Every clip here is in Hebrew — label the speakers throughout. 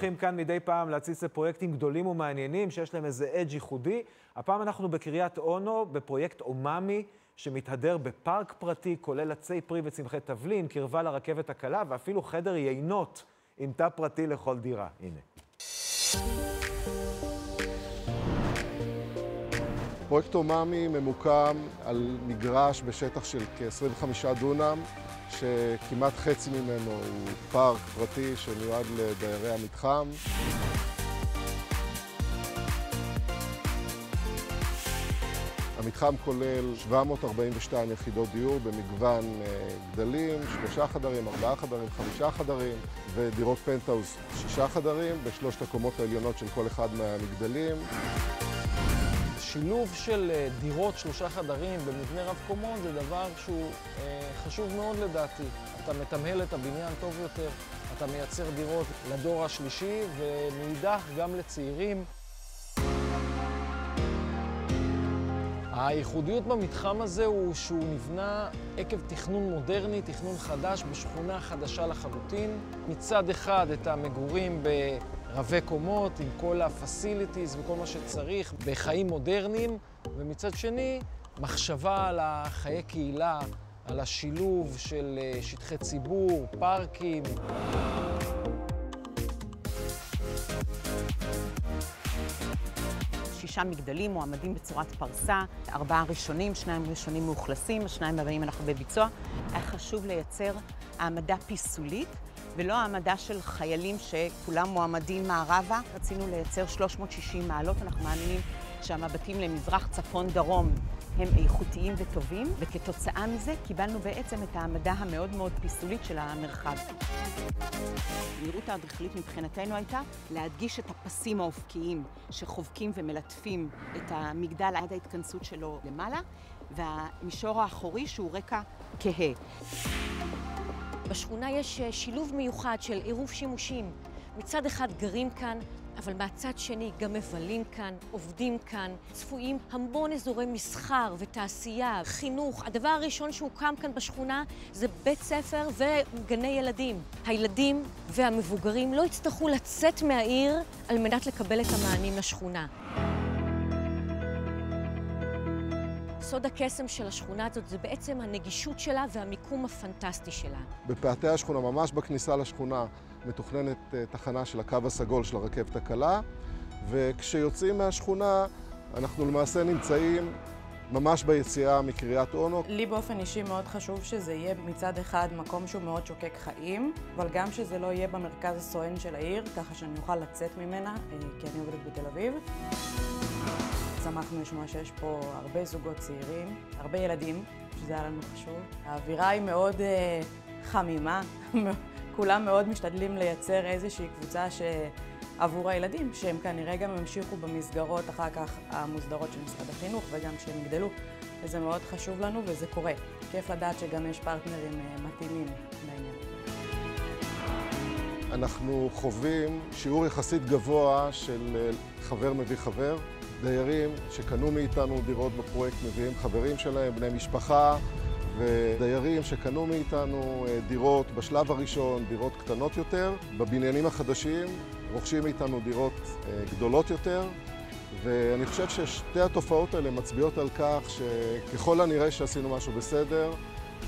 Speaker 1: הולכים כאן מדי פעם להציץ לפרויקטים גדולים ומעניינים שיש להם איזה אדג' ייחודי. הפעם אנחנו בקריית אונו, בפרויקט אומאמי, שמתהדר בפארק פרטי, כולל עצי פרי וצמחי תבלין, קרבה לרכבת הקלה, ואפילו חדר יינות עם תא פרטי לכל דירה. הנה.
Speaker 2: פרויקט אומאמי ממוקם על מגרש בשטח של כ-25 דונם, שכמעט חצי ממנו הוא פארק פרטי שמיועד לדיירי המתחם. המתחם כולל 742 יחידות דיור במגוון גדלים, 3 חדרים, 4 חדרים, 5 חדרים, ודירות פנטהאוס 6 חדרים בשלושת הקומות העליונות של כל אחד מהמגדלים.
Speaker 3: שילוב של דירות 3 חדרים במבנה רב קומות זה דבר שהוא חשוב מאוד לדעתי. אתה מתמהל את הבניין טוב יותר, אתה מייצר דירות לדור השלישי ומאידך גם לצעירים. הייחודיות במתחם הזה הוא שהוא נבנה עקב תכנון מודרני, תכנון חדש בשכונה חדשה לחלוטין. מצד אחד את המגורים ברבי קומות עם כל הפסיליטיז וכל מה שצריך בחיים מודרניים, ומצד שני מחשבה על החיי קהילה, על השילוב של שטחי ציבור, פארקים.
Speaker 4: 6 מגדלים מועמדים בצורת פרסה, 4 ראשונים, 2 ראשונים מאוכלסים, 2 הבאים אנחנו בביצוע. היה חשוב לייצר העמדה פיסולית ולא העמדה של חיילים שכולם מועמדים מערבה. רצינו לייצר 360 מעלות, אנחנו מאמינים שהמבטים למזרח, צפון, דרום הם איכותיים וטובים, וכתוצאה מזה קיבלנו בעצם את העמדה המאוד מאוד פיסולית של המרחב. הנראות האדריכלית מבחינתנו הייתה להדגיש את הפסים האופקיים שחובקים ומלטפים את המגדל עד ההתכנסות שלו למעלה, והמישור האחורי שהוא רקע כהה.
Speaker 5: בשכונה יש שילוב מיוחד של עירוב שימושים. מצד אחד גרים כאן, אבל מהצד שני גם מבלים כאן, עובדים כאן, צפויים המון אזורי מסחר ותעשייה, חינוך. הדבר הראשון שהוקם כאן בשכונה זה בית ספר וגני ילדים. הילדים והמבוגרים לא יצטרכו לצאת מהעיר על מנת לקבל את המענים לשכונה. סוד הקסם של השכונה הזאת זה בעצם הנגישות שלה והמיקום הפנטסטי שלה.
Speaker 2: בפאתי השכונה, ממש בכניסה לשכונה, מתוכננת תחנה של הקו הסגול של הרכבת הקלה, וכשיוצאים מהשכונה אנחנו למעשה נמצאים ממש ביציאה מקריית אונו.
Speaker 6: לי באופן אישי מאוד חשוב שזה יהיה מצד אחד מקום שהוא מאוד שוקק חיים, אבל גם שזה לא יהיה במרכז הסואן של העיר, ככה שאני אוכל לצאת ממנה, כי אני עובדת בתל אביב. שמחנו לשמוע שיש פה הרבה זוגות צעירים, הרבה ילדים, שזה היה לנו חשוב. האווירה היא מאוד חמימה, כולם מאוד משתדלים לייצר איזושהי קבוצה עבור הילדים, שהם כנראה גם המשיכו במסגרות אחר כך המוסדרות של משרד החינוך וגם שהם יגדלו, וזה מאוד חשוב לנו וזה קורה. כיף לדעת שגם יש פרטנרים מתאימים לעניין.
Speaker 2: אנחנו חווים שיעור יחסית גבוה של חבר מביא חבר. דיירים שקנו מאיתנו דירות בפרויקט מביאים חברים שלהם, בני משפחה, ודיירים שקנו מאיתנו דירות בשלב הראשון, דירות קטנות יותר. בבניינים החדשים רוכשים מאיתנו דירות גדולות יותר, ואני חושב ששתי התופעות האלה מצביעות על כך שככל הנראה שעשינו משהו בסדר,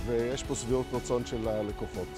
Speaker 2: ויש פה שביעות רצון של הלקוחות.